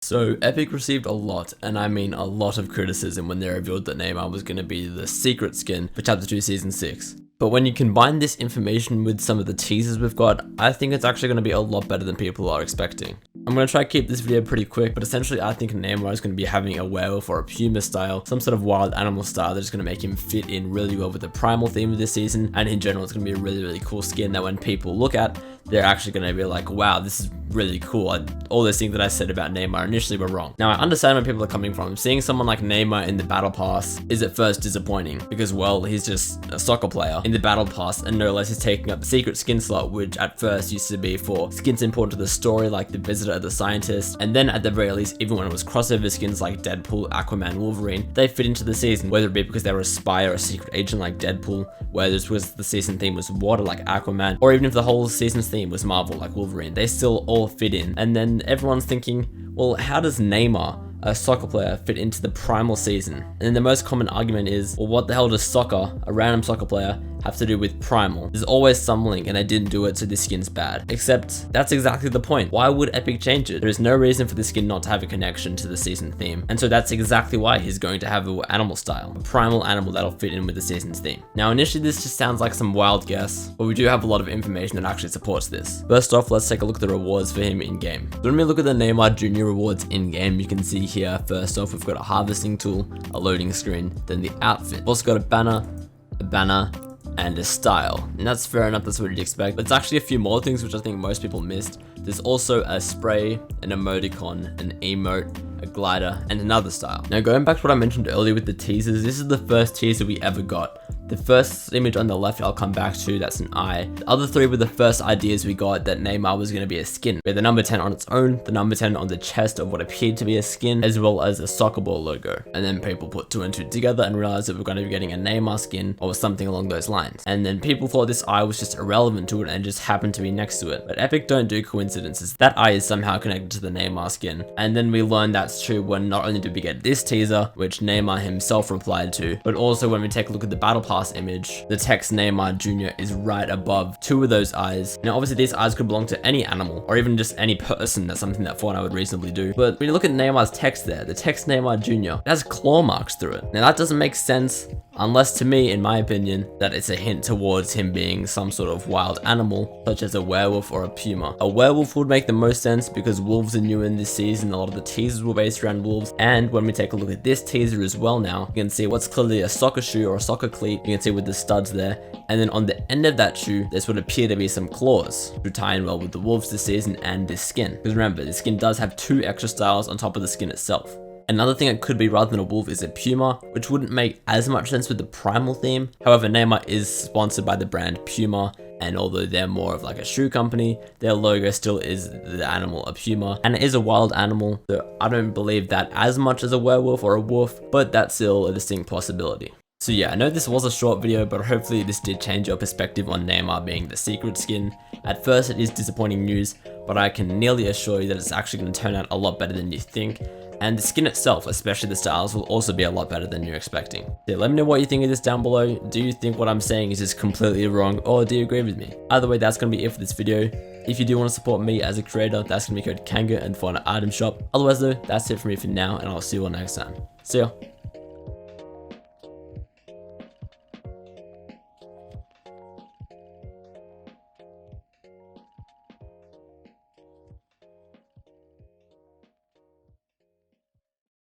So Epic received a lot, and I mean a lot of criticism when they revealed that Neymar was going to be the secret skin for Chapter 2 Season 6. But when you combine this information with some of the teasers we've got, I think it's actually going to be a lot better than people are expecting. I'm going to try to keep this video pretty quick, but essentially I think Neymar is going to be having a werewolf or a puma style, some sort of wild animal style that's going to make him fit in really well with the primal theme of this season, and in general it's going to be a really cool skin that when people look at, they're actually going to be like, wow, this is really cool. All those things that I said about Neymar initially were wrong. Now I understand where people are coming from. Seeing someone like Neymar in the battle pass is at first disappointing because, well, he's just a soccer player in the battle pass, and no less he's taking up the secret skin slot, which at first used to be for skins important to the story like the Visitor, the Scientist, and then at the very least, even when it was crossover skins like Deadpool, Aquaman, Wolverine, they fit into the season, whether it be because they were a spy or a secret agent like Deadpool, whether it was the season theme was water like Aquaman, or even if the whole season's theme was Marvel like Wolverine, they still all fit in. And then everyone's thinking, well, how does Neymar, a soccer player, fit into the primal season? And then the most common argument is, well, what the hell does soccer, a random soccer player, have to do with primal? There's always some link, and they didn't do it, so this skin's bad. Except that's exactly the point. Why would Epic change it? There is no reason for this skin not to have a connection to the season theme, and so that's exactly why he's going to have an animal style, a primal animal that'll fit in with the season's theme. Now initially this just sounds like some wild guess, but we do have a lot of information that actually supports this. First off, let's take a look at the rewards for him in game. So when we look at the Neymar Jr rewards in game, you can see here, first off, we've got a harvesting tool, a loading screen, then the outfit. We've also got a banner, and a style, and that's fair enough, that's what you'd expect. But it's actually a few more things which I think most people missed. There's also a spray, an emoticon, an emote, a glider, and another style. Now going back to what I mentioned earlier with the teasers, this is the first teaser we ever got. The first image on the left I'll come back to, that's an eye. The other three were the first ideas we got that Neymar was going to be a skin. We had the number 10 on its own, the number 10 on the chest of what appeared to be a skin, as well as a soccer ball logo. And then people put two and two together and realized that we're going to be getting a Neymar skin or something along those lines. And then people thought this eye was just irrelevant to it and just happened to be next to it. But Epic don't do coincidences. That eye is somehow connected to the Neymar skin. And then we learned that's true when not only did we get this teaser, which Neymar himself replied to, but also when we take a look at the battle pass image, the text Neymar Jr is right above two of those eyes. Now obviously these eyes could belong to any animal or even just any person. That's something that Fortnite would reasonably do. But when you look at Neymar's text there, the text Neymar Jr, it has claw marks through it. Now that doesn't make sense unless, to me, in my opinion, that it's a hint towards him being some sort of wild animal, such as a werewolf or a puma. A werewolf would make the most sense because wolves are new in this season. A lot of the teasers were based around wolves. And when we take a look at this teaser as well now, you can see what's clearly a soccer shoe or a soccer cleat. You can see with the studs there. And then on the end of that shoe, this would appear to be some claws to tie in well with the wolves this season and this skin. Because remember, this skin does have two extra styles on top of the skin itself. Another thing it could be rather than a wolf is a puma, which wouldn't make as much sense with the primal theme. However, Neymar is sponsored by the brand Puma, and although they're more of like a shoe company, their logo still is the animal, a puma, and it is a wild animal, so I don't believe that as much as a werewolf or a wolf, but that's still a distinct possibility. So yeah, I know this was a short video, but hopefully this did change your perspective on Neymar being the secret skin. At first it is disappointing news, but I can nearly assure you that it's actually going to turn out a lot better than you think. And the skin itself, especially the styles, will also be a lot better than you're expecting. So let me know what you think of this down below. Do you think what I'm saying is just completely wrong, or do you agree with me? Either way, that's going to be it for this video. If you do want to support me as a creator, that's going to be code Kanga and Fortnite item shop. Otherwise though, that's it for me for now, and I'll see you all next time. See ya.